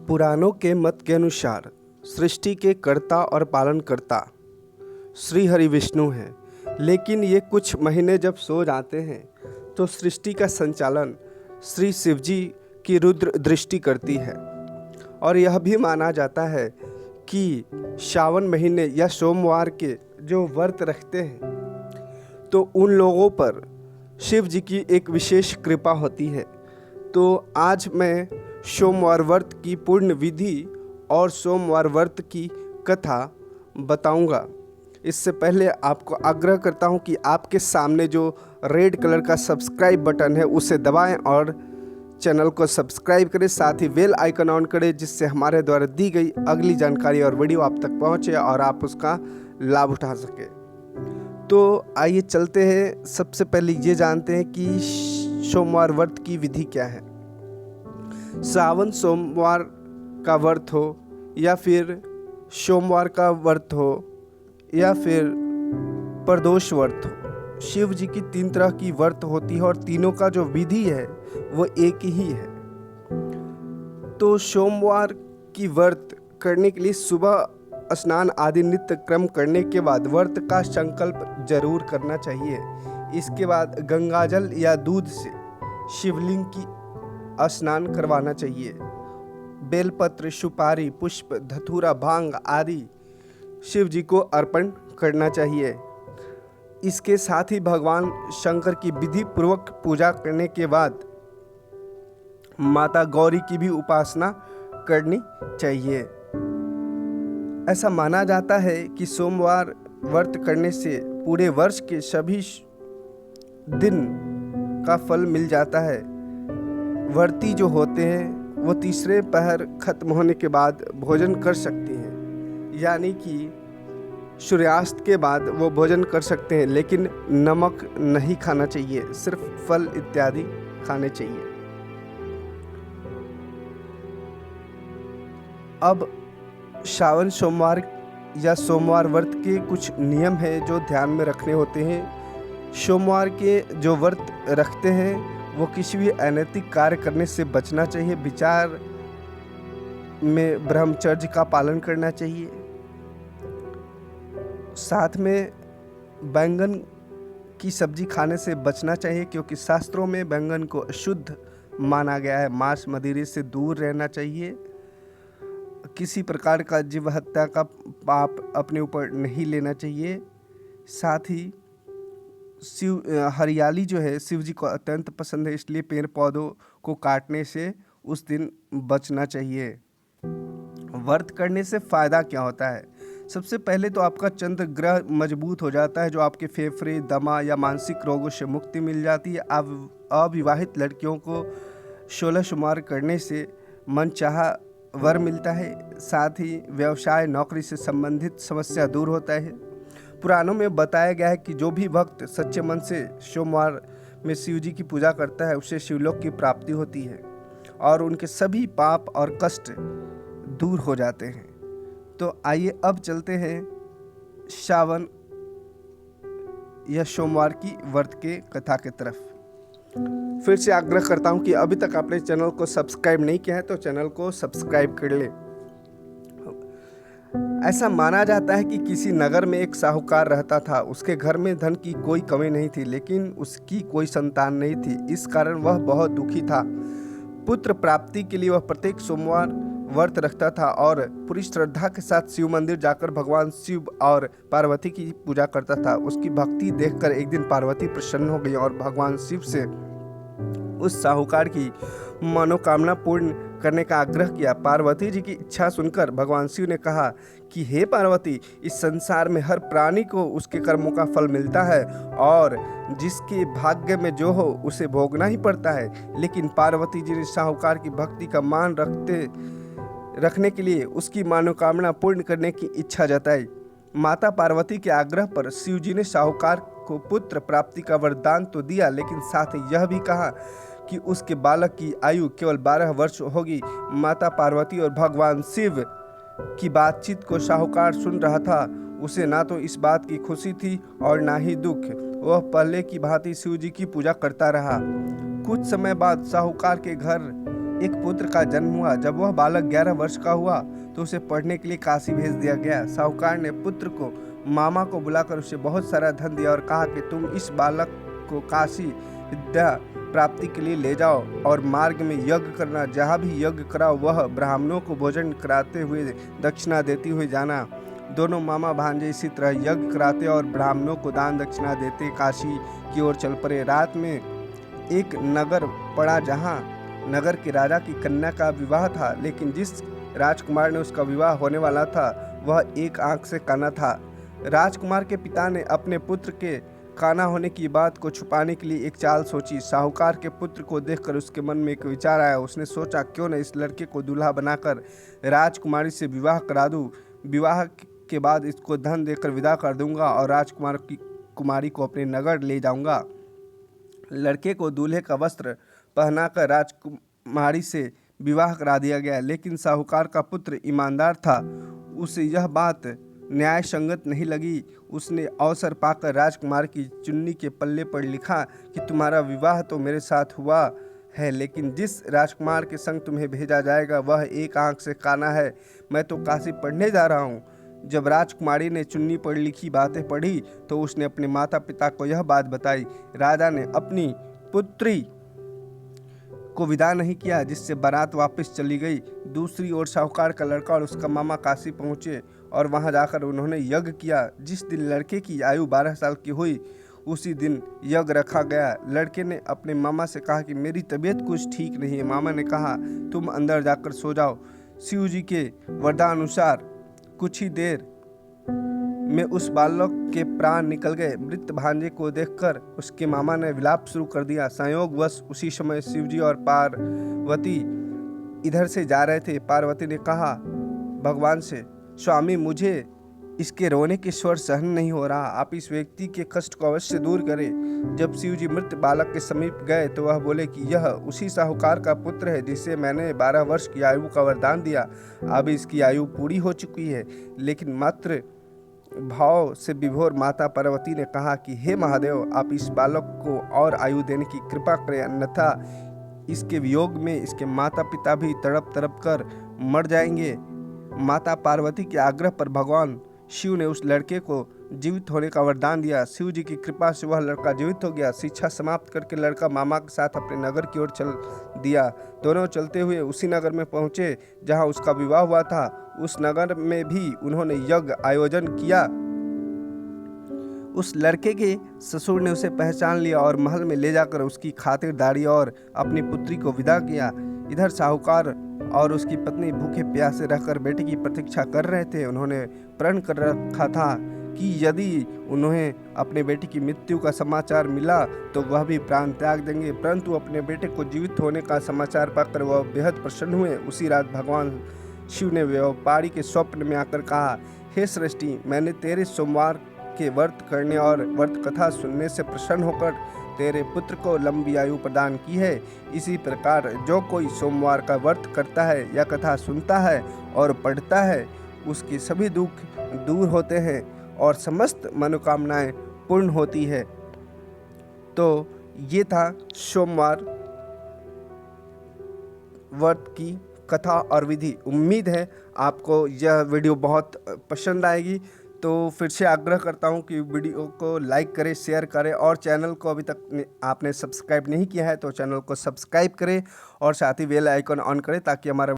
पुराणों के मत के अनुसार सृष्टि के कर्ता और पालनकर्ता श्री हरि विष्णु हैं, लेकिन ये कुछ महीने जब सो जाते हैं तो सृष्टि का संचालन श्री शिव जी की रुद्र दृष्टि करती है। और यह भी माना जाता है कि श्रावण महीने या सोमवार के जो व्रत रखते हैं तो उन लोगों पर शिव जी की एक विशेष कृपा होती है। तो आज मैं सोमवार व्रत की पूर्ण विधि और सोमवार व्रत की कथा बताऊंगा। इससे पहले आपको आग्रह करता हूं कि आपके सामने जो रेड कलर का सब्सक्राइब बटन है उसे दबाएं और चैनल को सब्सक्राइब करें, साथ ही बेल आइकन ऑन करें जिससे हमारे द्वारा दी गई अगली जानकारी और वीडियो आप तक पहुंचे और आप उसका लाभ उठा सकें। तो आइए चलते हैं। सबसे पहले ये जानते हैं कि सोमवार व्रत की विधि क्या है। श्रावण सोमवार का व्रत हो या फिर सोमवार का व्रत हो या फिर प्रदोष व्रत हो, शिव जी की 3 तरह की व्रत होती है और तीनों का जो विधि है वो एक ही है। तो सोमवार की व्रत करने के लिए सुबह स्नान आदि नित्य क्रम करने के बाद व्रत का संकल्प जरूर करना चाहिए। इसके बाद गंगाजल या दूध से शिवलिंग की स्नान करवाना चाहिए। बेलपत्र, सुपारी, पुष्प, धतूरा, भांग आदि शिव जी को अर्पण करना चाहिए। इसके साथ ही भगवान शंकर की विधि पूर्वक पूजा करने के बाद माता गौरी की भी उपासना करनी चाहिए। ऐसा माना जाता है कि सोमवार व्रत करने से पूरे वर्ष के सभी दिन का फल मिल जाता है। व्रती जो होते हैं वो तीसरे पहर खत्म होने के बाद भोजन कर सकते हैं, यानी कि सूर्यास्त के बाद वो भोजन कर सकते हैं, लेकिन नमक नहीं खाना चाहिए, सिर्फ फल इत्यादि खाने चाहिए। अब श्रावण सोमवार या सोमवार व्रत के कुछ नियम हैं जो ध्यान में रखने होते हैं। सोमवार के जो व्रत रखते हैं वो किसी भी अनैतिक कार्य करने से बचना चाहिए। विचार में ब्रह्मचर्य का पालन करना चाहिए। साथ में बैंगन की सब्जी खाने से बचना चाहिए, क्योंकि शास्त्रों में बैंगन को अशुद्ध माना गया है। मांस मदिरे से दूर रहना चाहिए। किसी प्रकार का जीव हत्या का पाप अपने ऊपर नहीं लेना चाहिए। साथ ही हरियाली जो है शिव जी को अत्यंत पसंद है, इसलिए पेड़ पौधों को काटने से उस दिन बचना चाहिए। व्रत करने से फ़ायदा क्या होता है? सबसे पहले तो आपका चंद्र ग्रह मजबूत हो जाता है, जो आपके फेफड़े, दमा या मानसिक रोगों से मुक्ति मिल जाती है। अविवाहित लड़कियों को 16 सोमवार करने से मनचाहा वर मिलता है। साथ ही व्यवसाय, नौकरी से संबंधित समस्या दूर होता है। पुराणों में बताया गया है कि जो भी भक्त सच्चे मन से सोमवार में शिव जी की पूजा करता है उसे शिवलोक की प्राप्ति होती है और उनके सभी पाप और कष्ट दूर हो जाते हैं। तो आइए अब चलते हैं श्रावण या सोमवार की व्रत के कथा के तरफ। फिर से आग्रह करता हूं कि अभी तक आपने चैनल को सब्सक्राइब नहीं किया है तो चैनल को सब्सक्राइब कर लें। ऐसा माना जाता है कि किसी नगर में एक साहूकार रहता था। उसके घर में धन की कोई कमी नहीं थी, लेकिन उसकी कोई संतान नहीं थी। इस कारण वह बहुत दुखी था। पुत्र प्राप्ति के लिए वह प्रत्येक सोमवार व्रत रखता था और पूरी श्रद्धा के साथ शिव मंदिर जाकर भगवान शिव और पार्वती की पूजा करता था। उसकी भक्ति देखकर एक दिन पार्वती प्रसन्न हो गई और भगवान शिव से उस साहूकार की मनोकामना पूर्ण करने का आग्रह किया। पार्वती जी की इच्छा सुनकर भगवान शिव ने कहा कि हे पार्वती, इस संसार में हर प्राणी को उसके कर्मों का फल मिलता है और जिसके भाग्य में जो हो उसे भोगना ही पड़ता है। लेकिन पार्वती जी ने साहूकार की भक्ति का मान रखने के लिए उसकी मनोकामना पूर्ण करने की इच्छा जताई। माता पार्वती के आग्रह पर शिव जी ने साहूकार को पुत्र प्राप्ति का वरदान तो दिया, लेकिन साथ ही यह भी कहा कि उसके बालक की आयु केवल 12 वर्ष होगी। माता पार्वती और भगवान शिव की बातचीत को साहूकार सुन रहा था। उसे ना तो इस बात की खुशी थी और ना ही दुख। वह पहले की भांति शिव जी की पूजा करता रहा। कुछ समय बाद साहूकार के घर एक पुत्र का जन्म हुआ। जब वह बालक 11 वर्ष का हुआ तो उसे पढ़ने के लिए काशी भेज दिया गया। साहूकार ने पुत्र को मामा को बुलाकर उसे बहुत सारा धन दिया और कहा कि तुम इस बालक को काशी विद्या प्राप्ति के लिए ले जाओ और मार्ग में यज्ञ करना। जहाँ भी यज्ञ कराओ वह ब्राह्मणों को भोजन कराते हुए दक्षिणा देती हुए जाना। दोनों मामा भांजे इसी तरह यज्ञ कराते और ब्राह्मणों को दान दक्षिणा देते काशी की ओर चल पड़े। रात में एक नगर पड़ा जहाँ नगर के राजा की कन्या का विवाह था, लेकिन जिस राजकुमार ने उसका विवाह होने वाला था वह एक आंख से काना था। राजकुमार के पिता ने अपने पुत्र के काना होने की बात को छुपाने के लिए एक चाल सोची। साहूकार के पुत्र को देखकर उसके मन में एक विचार आया। उसने सोचा क्यों न इस लड़के को दूल्हा बनाकर राजकुमारी से विवाह करा दूं। विवाह के बाद इसको धन देकर विदा कर दूंगा और कुमारी को अपने नगर ले जाऊंगा। लड़के को दूल्हे का वस्त्र पहनाकर राजकुमारी से विवाह करा दिया गया, लेकिन साहूकार का पुत्र ईमानदार था। उसे यह बात न्याय संगत नहीं लगी। उसने अवसर पाकर राजकुमार की चुन्नी के पल्ले पर लिखा कि तुम्हारा विवाह तो मेरे साथ हुआ है, लेकिन जिस राजकुमार के संग तुम्हें भेजा जाएगा वह एक आंख से काना है। मैं तो काशी पढ़ने जा रहा हूँ। जब राजकुमारी ने चुन्नी पर लिखी बातें पढ़ी तो उसने अपने माता पिता को यह बात बताई। राजा ने अपनी पुत्री को विदा नहीं किया, जिससे बारात वापस चली गई। दूसरी ओर साहूकार का लड़का और उसका मामा काशी पहुंचे और वहां जाकर उन्होंने यज्ञ किया। जिस दिन लड़के की आयु 12 साल की हुई उसी दिन यज्ञ रखा गया। लड़के ने अपने मामा से कहा कि मेरी तबीयत कुछ ठीक नहीं है। मामा ने कहा तुम अंदर जाकर सो जाओ। शिव जी के वरदानुसार कुछ ही देर में उस बालक के प्राण निकल गए। मृत भांजे को देखकर उसके मामा ने विलाप शुरू कर दिया। संयोगवश उसी समय शिवजी और पार्वती इधर से जा रहे थे। पार्वती ने कहा भगवान से, स्वामी मुझे इसके रोने के स्वर सहन नहीं हो रहा, आप इस व्यक्ति के कष्ट को अवश्य दूर करें। जब शिवजी मृत बालक के समीप गए तो वह बोले कि यह उसी साहूकार का पुत्र है जिसे मैंने 12 वर्ष की आयु का वरदान दिया। अब इसकी आयु पूरी हो चुकी है। लेकिन मात्र भाव से विभोर माता पार्वती ने कहा कि हे महादेव, आप इस बालक को और आयु देने की कृपा करें, अन्यथा इसके वियोग में इसके माता पिता भी तड़प तड़प कर मर जाएंगे। माता पार्वती के आग्रह पर भगवान शिव ने उस लड़के को जीवित होने का वरदान दिया। शिव जी की कृपा से वह लड़का जीवित हो गया। शिक्षा समाप्त करके लड़का मामा के साथ अपने नगर की ओर चल दिया। दोनों चलते हुए उसी नगर में पहुंचे जहां उसका विवाह हुआ था। उस नगर में भी उन्होंने यज्ञ आयोजन किया। उस लड़के के ससुर ने उसे पहचान लिया और महल में ले जाकर उसकी खातिरदारी और अपनी पुत्री को विदा किया। इधर साहूकार और उसकी पत्नी भूखे प्यासे रहकर बेटे की प्रतीक्षा कर रहे थे। उन्होंने प्रण कर रखा था कि यदि उन्हें अपने बेटे की मृत्यु का समाचार मिला तो वह भी प्राण त्याग देंगे, परंतु अपने बेटे को जीवित होने का समाचार पाकर वह बेहद प्रसन्न हुए। उसी रात भगवान शिव ने व्यापारी के स्वप्न में आकर कहा, हे सृष्टि, मैंने तेरे सोमवार के व्रत करने और व्रत कथा सुनने से प्रसन्न होकर तेरे पुत्र को लंबी आयु प्रदान की है। इसी प्रकार जो कोई सोमवार का व्रत करता है या कथा सुनता है और पढ़ता है उसके सभी दुख दूर होते हैं और समस्त मनोकामनाएं पूर्ण होती है। तो ये था सोमवार व्रत की कथा और विधि। उम्मीद है आपको यह वीडियो बहुत पसंद आएगी। तो फिर से आग्रह करता हूँ कि वीडियो को लाइक करें, शेयर करें और चैनल को अभी तक आपने सब्सक्राइब नहीं किया है तो चैनल को सब्सक्राइब करें और साथ ही बेल आइकन ऑन करें ताकि हमारा